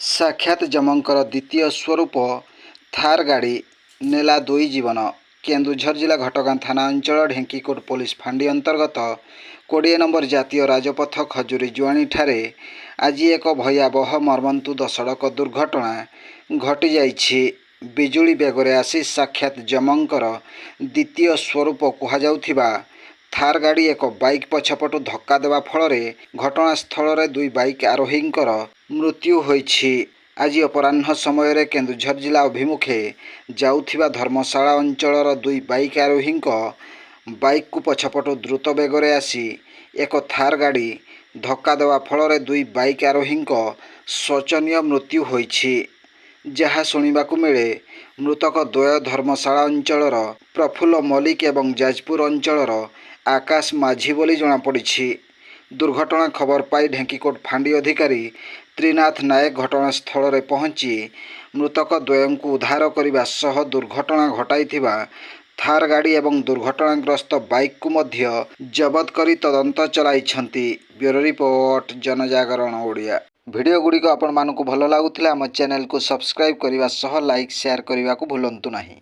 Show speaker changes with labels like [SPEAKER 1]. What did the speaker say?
[SPEAKER 1] साक्षात जमंकर द्वितीय स्वरूप थार गाड़ी नेला दुई जीवन। केन्दुझर जिला घटगां थाना अंचल ढेंकीकोट पुलिस फांडी अंतर्गत 20 नंबर जातीय राजपथ खजुरी जुआणी ठारे आज एक भयावह मर्मन्तुद सड़क दुर्घटना घटी जाइछि। बिजुली बेगरे आसी साक्षात जमंकर द्वितीय स्वरूप कुहाजाउथिबा थार गाड़ी एक बाइक पछपटु धक्का देवा फल घटनास्थल में दुई बाइक आरोहींकर मृत्यु होइछि। आज अपराह्न समय केन्दुझर जिला अभिमुखे जाउथिबा धर्मशाला अंचलर दुई बाइक आरोही बाइक को पछपटु द्रुत बेगरे आसी एक थार गाड़ी धक्का देवा फल दुई बाइक आरोही शोचनीय मृत्यु होइछि। जहाँ शुणिबाकु मिले मृतक द्वय धर्मशाला अंचलर प्रफुल्ल मल्लिक एवं जाजपुर अंचलर आकाश माझी बोली जଣାपड़ी। दुर्घटना खबर पाई ढेंकीकोट फांडी अधिकारी त्रिनाथ नायक घटनास्थल में पहुंची मृतक द्वयं को उद्धार करने सह दुर्घटना घटाइथिबा थार गाड़ी एवं दुर्घटनाग्रस्त बाइक को मध्य जबत करी तदंत चलाइछंती। ब्यूरो रिपोर्ट जनजागरण ओडिया। वीडियो गुड़िक आपण मानकु भल लागुथिला आम चैनल को सब्सक्राइब करने सह लाइक शेयर करने को भूलंतु नहीं।